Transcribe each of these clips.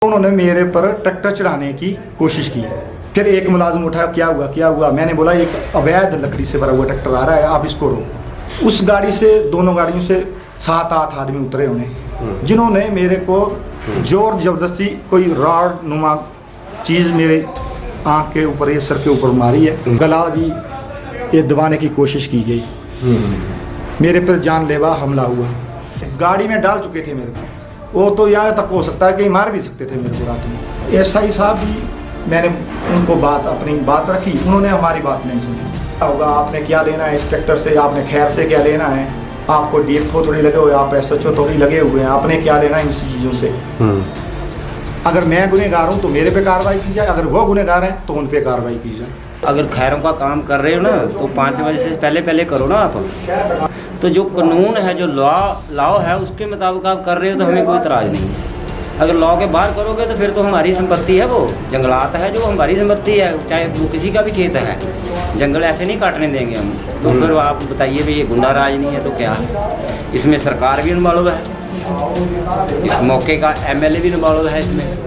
उन्होंने मेरे पर ट्रैक्टर चढ़ाने की कोशिश की। फिर एक मुलाजिम उठा, क्या हुआ? मैंने बोला एक अवैध लकड़ी से भरा हुआ ट्रैक्टर आ रहा है, आप इसको रोको। उस गाड़ी से, दोनों गाड़ियों से 7-8 आदमी उतरे उन्हें, जिन्होंने मेरे को जोर जबरदस्ती कोई रॉड नुमा चीज़ मेरे आँख के ऊपर या सर के ऊपर मारी है। गला भी ये दबाने की कोशिश की गई। मेरे पर जानलेवा हमला हुआ। गाड़ी में डाल चुके थे मेरे को, वो तो यहाँ तक हो सकता है कि मार भी सकते थे मेरे को रात में। एसआई साहब भी, मैंने उनको अपनी बात रखी, उन्होंने हमारी बात नहीं सुनी। होगा आपने क्या लेना है इस ट्रैक्टर से, आपने खैर से क्या लेना है, आपको डीएफओ थोड़ी लगे हुए, आप एसएचओ थोड़ी लगे हुए हैं, आपने क्या लेना है इन चीज़ों से। अगर मैं गुनहगार हूँ तो मेरे पे कार्रवाई की जाए, अगर वो गुनहगार हैं तो उन पे कार्रवाई की जाए। अगर खैरों का काम कर रहे हो ना तो 5 बजे से पहले करो ना आप। तो जो कानून है, जो लॉ है, उसके मुताबिक आप कर रहे हो तो हमें कोई इतराज़ नहीं है। अगर लॉ के बाहर करोगे तो फिर तो हमारी संपत्ति है, वो जंगलात है जो हमारी संपत्ति है, चाहे वो किसी का भी खेत है। जंगल ऐसे नहीं काटने देंगे हम। तो फिर आप बताइए भी ये गुंडा राज नहीं है तो क्या? इसमें सरकार भी इन्वॉल्व है, इस मौके का एमएलए भी इन्वॉल्व है इसमें,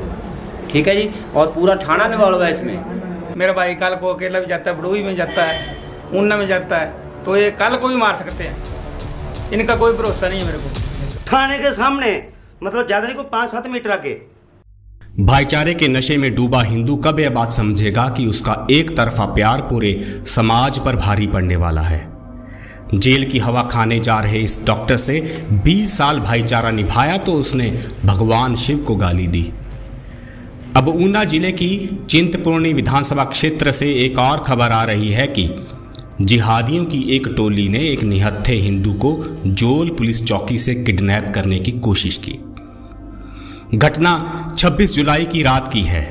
ठीक है जी, और पूरा थाना इन्वॉल्व है इसमें। मेरा भाई कल को अकेला भी जाता है, बड़ोई में जाता है, ऊना में जाता है, तो ये कल को भी मार सकते हैं। इनका कोई भरोसा नहीं है मेरे को। थाने के सामने, मतलब ज्यादा नहीं को 5-7 मीटर आगे। भाईचारे के नशे में डूबा हिंदू कब यह बात समझेगा कि उसका एक तरफा प्यार पूरे समाज पर भारी पड़ने वाला है। जेल की हवा खाने जा रहे इस डॉक्टर से 20 साल भाईचारा निभाया तो उसने भगवान शिव को गाली दी। अब ऊना जिले की चिंतपूर्णी विधानसभा क्षेत्र से एक और खबर आ रही है कि जिहादियों की एक टोली ने एक निहत्थे हिंदू को जोल पुलिस चौकी से किडनैप करने की कोशिश की। घटना 26 जुलाई की रात की है।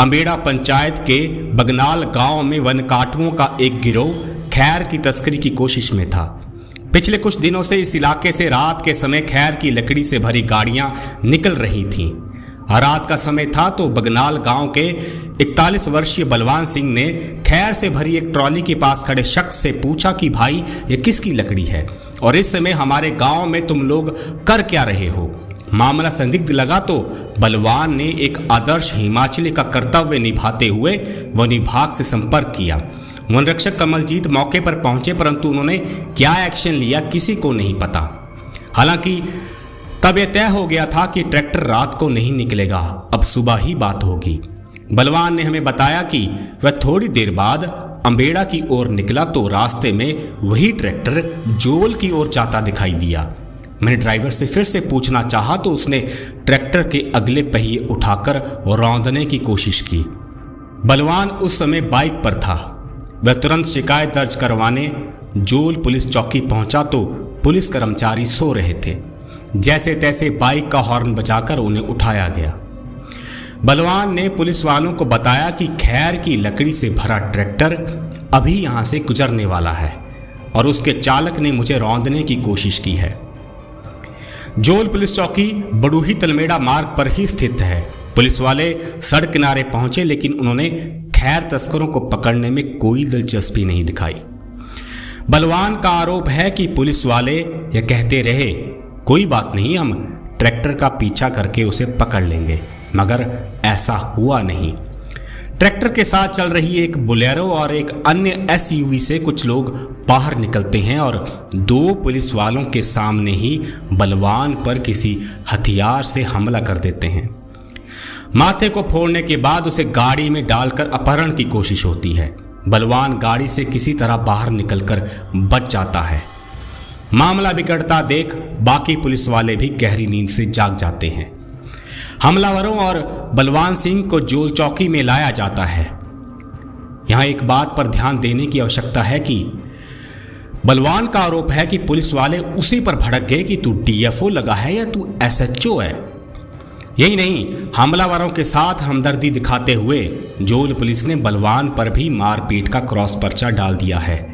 अमेड़ा पंचायत के बगनाल गांव में वन काटुओं का एक गिरोह खैर की तस्करी की कोशिश में था। पिछले कुछ दिनों से इस इलाके से रात के समय खैर की लकड़ी से भरी गाड़ियां निकल रही थीं। रात का समय था तो बगनाल गांव के 41 वर्षीय बलवान सिंह ने खैर से भरी एक ट्रॉली के पास खड़े शख्स से पूछा कि भाई ये किसकी लकड़ी है और इस समय हमारे गांव में तुम लोग कर क्या रहे हो। मामला संदिग्ध लगा तो बलवान ने एक आदर्श हिमाचली का कर्तव्य निभाते हुए वन विभाग से संपर्क किया। वन रक्षक कमलजीत मौके पर पहुंचे, परंतु उन्होंने क्या एक्शन लिया किसी को नहीं पता। हालांकि तब यह तय हो गया था कि ट्रैक्टर रात को नहीं निकलेगा, अब सुबह ही बात होगी। बलवान ने हमें बताया कि वह थोड़ी देर बाद अम्बेड़ा की ओर निकला तो रास्ते में वही ट्रैक्टर जोल की ओर जाता दिखाई दिया। मैंने ड्राइवर से फिर से पूछना चाहा तो उसने ट्रैक्टर के अगले पहिए उठाकर रौंदने की कोशिश की। बलवान उस समय बाइक पर था। वह तुरंत शिकायत दर्ज करवाने जोल पुलिस चौकी पहुंचा तो पुलिस कर्मचारी सो रहे थे। जैसे तैसे बाइक का हॉर्न बजाकर उन्हें उठाया गया। बलवान ने पुलिस वालों को बताया कि खैर की लकड़ी से भरा ट्रैक्टर अभी यहां से गुजरने वाला है और उसके चालक ने मुझे रौंदने की कोशिश की है। जोल पुलिस चौकी बड़ूही तलमेड़ा मार्ग पर ही स्थित है। पुलिस वाले सड़क किनारे पहुंचे लेकिन उन्होंने खैर तस्करों को पकड़ने में कोई दिलचस्पी नहीं दिखाई। बलवान का आरोप है कि पुलिस वाले यह कहते रहे कोई बात नहीं, हम ट्रैक्टर का पीछा करके उसे पकड़ लेंगे, मगर ऐसा हुआ नहीं। ट्रैक्टर के साथ चल रही एक बोलेरो और एक अन्य एसयूवी से कुछ लोग बाहर निकलते हैं और 2 पुलिस वालों के सामने ही बलवान पर किसी हथियार से हमला कर देते हैं। माथे को फोड़ने के बाद उसे गाड़ी में डालकर अपहरण की कोशिश होती है। बलवान गाड़ी से किसी तरह बाहर निकलकर बच जाता है। मामला बिगड़ता देख बाकी पुलिस वाले भी गहरी नींद से जाग जाते हैं। हमलावरों और बलवान सिंह को जोल चौकी में लाया जाता है। यहां एक बात पर ध्यान देने की आवश्यकता है कि बलवान का आरोप है कि पुलिस वाले उसी पर भड़क गए कि तू डीएफओ लगा है या तू एसएचओ है। यही नहीं, हमलावरों के साथ हमदर्दी दिखाते हुए जोल पुलिस ने बलवान पर भी मारपीट का क्रॉस पर्चा डाल दिया है।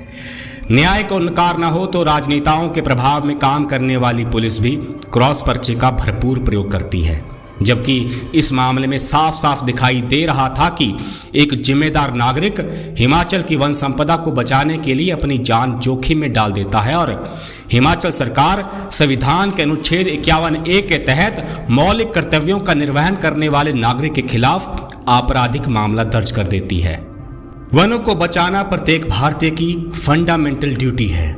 न्याय को इनकार न हो तो राजनेताओं के प्रभाव में काम करने वाली पुलिस भी क्रॉस पर्चे का भरपूर प्रयोग करती है। जबकि इस मामले में साफ साफ दिखाई दे रहा था कि एक जिम्मेदार नागरिक हिमाचल की वन संपदा को बचाने के लिए अपनी जान जोखिम में डाल देता है और हिमाचल सरकार संविधान के अनुच्छेद 51A के तहत मौलिक कर्तव्यों का निर्वहन करने वाले नागरिक के खिलाफ आपराधिक मामला दर्ज कर देती है। वनों को बचाना प्रत्येक भारतीय की फंडामेंटल ड्यूटी है।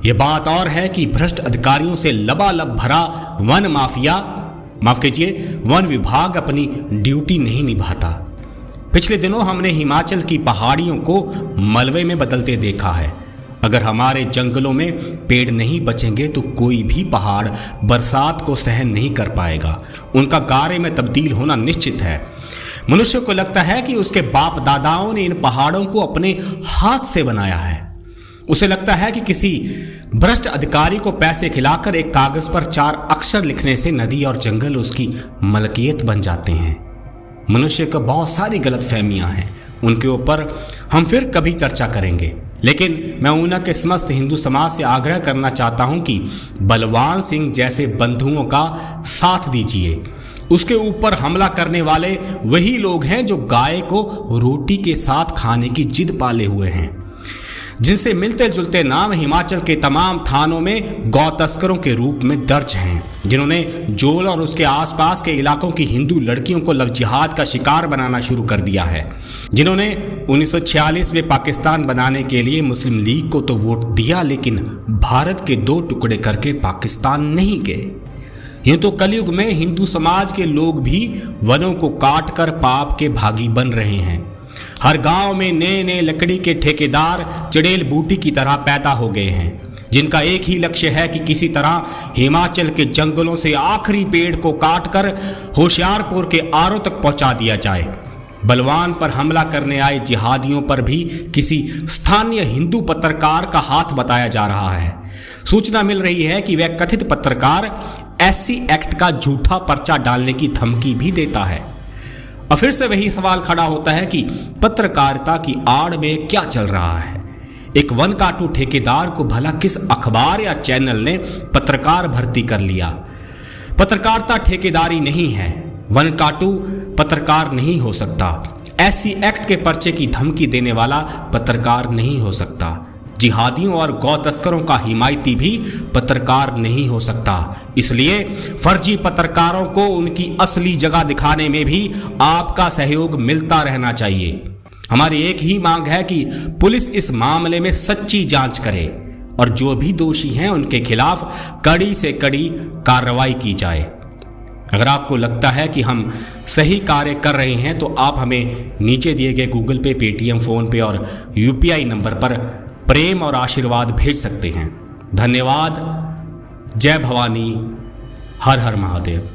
यह बात और है कि भ्रष्ट अधिकारियों से लबालब भरा वन माफिया, माफ कीजिए, वन विभाग अपनी ड्यूटी नहीं निभाता। पिछले दिनों हमने हिमाचल की पहाड़ियों को मलबे में बदलते देखा है। अगर हमारे जंगलों में पेड़ नहीं बचेंगे तो कोई भी पहाड़ बरसात को सहन नहीं कर पाएगा, उनका गारे में तब्दील होना निश्चित है। मनुष्य को लगता है कि उसके बाप दादाओं ने इन पहाड़ों को अपने हाथ से बनाया है। उसे लगता है कि किसी भ्रष्ट अधिकारी को पैसे खिलाकर एक कागज पर 4 अक्षर लिखने से नदी और जंगल उसकी मलकियत बन जाते हैं। मनुष्य को बहुत सारी गलतफहमियां हैं, उनके ऊपर हम फिर कभी चर्चा करेंगे। लेकिन मैं ऊना के समस्त हिंदू समाज से आग्रह करना चाहता हूं कि बलवान सिंह जैसे बंधुओं का साथ दीजिए। उसके ऊपर हमला करने वाले वही लोग हैं जो गाय को रोटी के साथ खाने की जिद पाले हुए हैं, जिनसे मिलते जुलते नाम हिमाचल के तमाम थानों में गौ तस्करों के रूप में दर्ज हैं, जिन्होंने जोल और उसके आसपास के इलाकों की हिंदू लड़कियों को लव जिहाद का शिकार बनाना शुरू कर दिया है, जिन्होंने 1946 में पाकिस्तान बनाने के लिए मुस्लिम लीग को तो वोट दिया, लेकिन भारत के 2 टुकड़े करके पाकिस्तान नहीं गए। यूं तो कलयुग में हिंदू समाज के लोग भी वनों को काट कर पाप के भागी बन रहे हैं। हर गांव में नए नए लकड़ी के ठेकेदार चड़ेल बूटी की तरह पैदा हो गए हैं, जिनका एक ही लक्ष्य है कि किसी तरह हिमाचल के जंगलों से आखिरी पेड़ को काटकर होशियारपुर के आरों तक पहुंचा दिया जाए। बलवान पर हमला करने आए जिहादियों पर भी किसी स्थानीय हिंदू पत्रकार का हाथ बताया जा रहा है। सूचना मिल रही है कि वह कथित पत्रकार SC एक्ट का झूठा पर्चा डालने की धमकी भी देता है। और फिर से वही सवाल खड़ा होता है कि पत्रकारिता की आड़ में क्या चल रहा है। एक वन काटू ठेकेदार को भला किस अखबार या चैनल ने पत्रकार भर्ती कर लिया? पत्रकारिता ठेकेदारी नहीं है, वन काटू पत्रकार नहीं हो सकता, SC एक्ट के पर्चे की धमकी देने वाला पत्रकार नहीं हो सकता, जिहादियों और गौ तस्करों का हिमायती भी पत्रकार नहीं हो सकता। इसलिए फर्जी पत्रकारों को उनकी असली जगह दिखाने में भी आपका सहयोग मिलता रहना चाहिए। हमारी एक ही मांग है कि पुलिस इस मामले में सच्ची जांच करे और जो भी दोषी हैं उनके खिलाफ कड़ी से कड़ी कार्रवाई की जाए। अगर आपको लगता है कि हम सही कार्य कर रहे हैं तो आप हमें नीचे दिए गए गूगल पे, पेटीएम, फोन पे और UPI नंबर पर प्रेम और आशीर्वाद भेज सकते हैं। धन्यवाद। जय भवानी। हर हर महादेव।